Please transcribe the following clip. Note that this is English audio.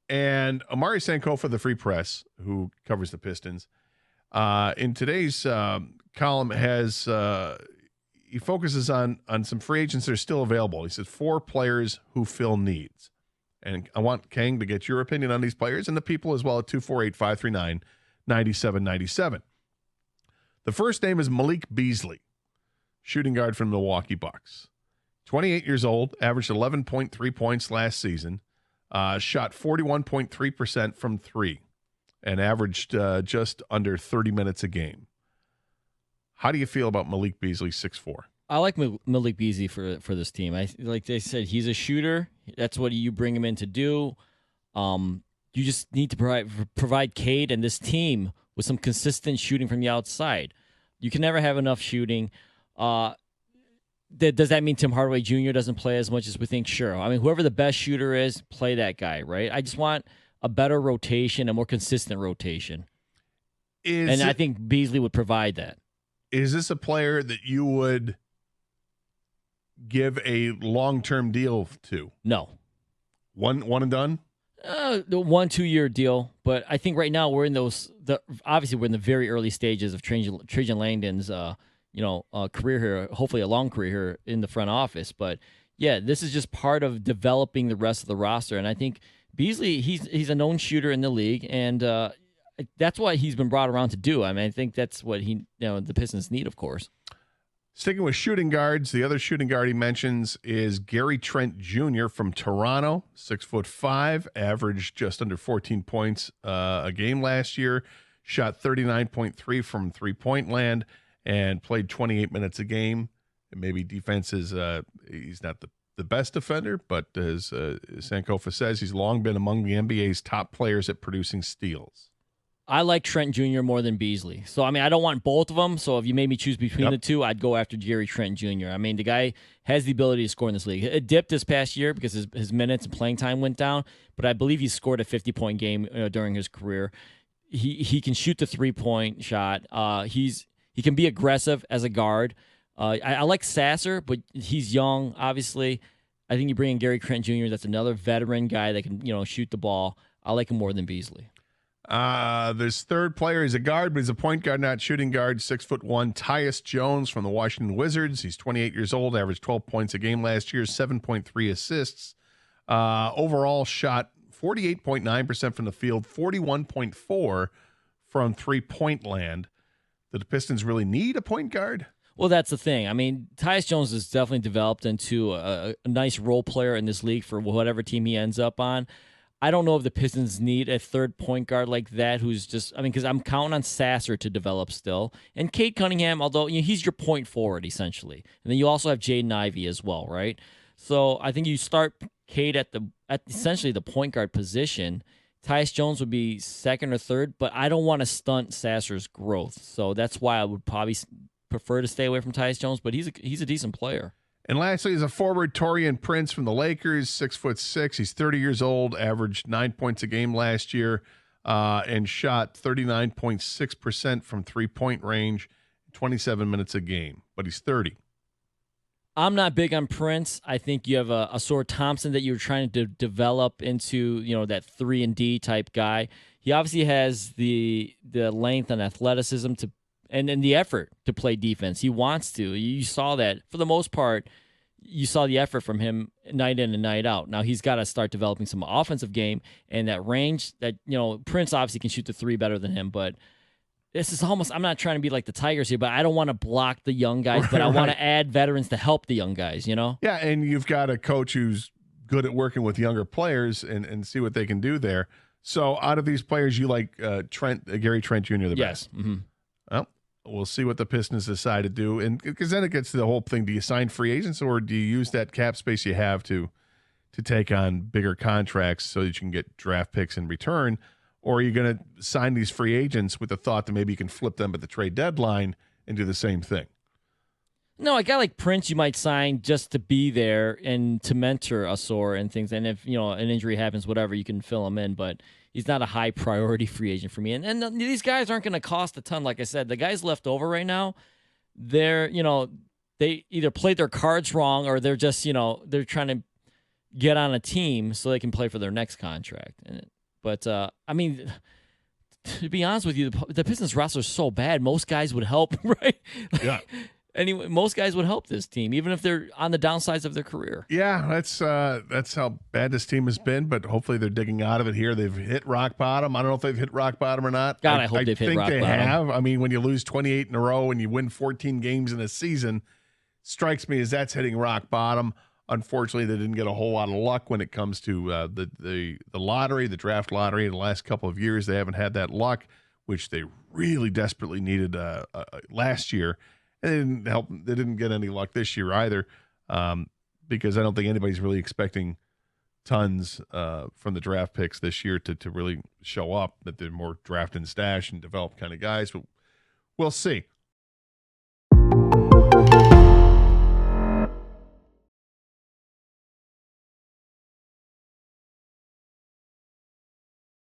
And Amari Sankofa, the Free Press, who covers the Pistons, in today's column has he focuses on some free agents that are still available. He says 4 players who fill needs. And I want Khang to get your opinion on these players and the people as well at 248-539-9797. The first name is Malik Beasley, shooting guard from the Milwaukee Bucks. 28 years old, averaged 11.3 points last season, shot 41.3% from 3, and averaged just under 30 minutes a game. How do you feel about Malik Beasley, 6'4"? I like Malik Beasley for this team. Like they said, he's a shooter. That's what you bring him in to do. You just need to provide Cade and this team with some consistent shooting from the outside. You can never have enough shooting. Does that mean Tim Hardaway Jr. doesn't play as much as we think? Sure. I mean, whoever the best shooter is, play that guy, right? I just want a better rotation, a more consistent rotation. I think Beasley would provide that. Is this a player that you would give a long-term deal to? No. One and done? The 1-2 year deal, but I think right now we're in obviously we're in the very early stages of Trajan Langdon's career here, hopefully a long career here in the front office. But yeah, this is just part of developing the rest of the roster. And I think Beasley, he's a known shooter in the league, and that's what he's been brought around to do. I mean, I think that's what the Pistons need, of course. Sticking with shooting guards, the other shooting guard he mentions is Gary Trent Jr. from Toronto, 6'5", averaged just under 14 points a game last year, shot 39.3 from three-point land, and played 28 minutes a game. And maybe defense is he's not the best defender, but as Sankofa says, he's long been among the NBA's top players at producing steals. I like Trent Jr. more than Beasley. So, I mean, I don't want both of them. So, if you made me choose between the two, I'd go after Gary Trent Jr. I mean, the guy has the ability to score in this league. It dipped this past year because his minutes and playing time went down, but I believe he scored a 50-point game during his career. He can shoot the three-point shot. He can be aggressive as a guard. I like Sasser, but he's young, obviously. I think you bring in Gary Trent Jr., that's another veteran guy that can shoot the ball. I like him more than Beasley. This third player is a guard, but he's a point guard, not shooting guard, 6'1", Tyus Jones from the Washington Wizards. He's 28 years old, averaged 12 points a game last year, 7.3 assists. Overall shot 48.9% from the field, 41.4 from three-point land. Do the Pistons really need a point guard? Well, that's the thing. I mean, Tyus Jones has definitely developed into a nice role player in this league for whatever team he ends up on. I don't know if the Pistons need a third point guard like that who's just, because I'm counting on Sasser to develop still. And Cade Cunningham, although he's your point forward, essentially. And then you also have Jaden Ivey as well, right? So I think you start Cade at essentially the point guard position. Tyus Jones would be second or third, but I don't want to stunt Sasser's growth. So that's why I would probably prefer to stay away from Tyus Jones, but he's a decent player. And lastly, is a forward, Taurean Prince from the Lakers, 6'6". He's 30 years old, averaged 9 points a game last year, and shot 39.6% from three-point range, 27 minutes a game. But he's 30. I'm not big on Prince. I think you have a Sor Thompson that you're trying to develop into, that 3-and-D type guy. He obviously has the length and athleticism and the effort to play defense. He wants to. You saw that. For the most part, you saw the effort from him night in and night out. Now, he's got to start developing some offensive game and that range that, Prince obviously can shoot the three better than him, but this is almost, I'm not trying to be like the Tigers here, but I don't want to block the young guys, but I want to add veterans to help the young guys, Yeah, and you've got a coach who's good at working with younger players and see what they can do there. So out of these players, you like Gary Trent Jr. the best? Yes. Mm-hmm. Well, we'll see what the Pistons decide to do, and because then it gets to the whole thing: do you sign free agents, or do you use that cap space you have to take on bigger contracts so that you can get draft picks in return, or are you going to sign these free agents with the thought that maybe you can flip them at the trade deadline and do the same thing? No, a guy like Prince you might sign just to be there and to mentor Asor and things, and if an injury happens, whatever, you can fill him in, but he's not a high priority free agent for me. And these guys aren't going to cost a ton. Like I said, the guys left over right now, they're, they either played their cards wrong or they're just, they're trying to get on a team so they can play for their next contract. And But I mean, to be honest with you, the Pistons roster is so bad. Most guys would help, right? Yeah. Anyway, most guys would help this team, even if they're on the downsides of their career. Yeah, that's how bad this team has been, but hopefully they're digging out of it here. They've hit rock bottom. I don't know if they've hit rock bottom or not. God, I hope they've hit rock bottom. I think they have. I mean, when you lose 28 in a row and you win 14 games in a season, strikes me as that's hitting rock bottom. Unfortunately, they didn't get a whole lot of luck when it comes to the lottery, the draft lottery. In the last couple of years, they haven't had that luck, which they really desperately needed last year. And they didn't help. They didn't get any luck this year either, because I don't think anybody's really expecting tons from the draft picks this year to really show up. That they're more draft and stash and develop kind of guys. But we'll see.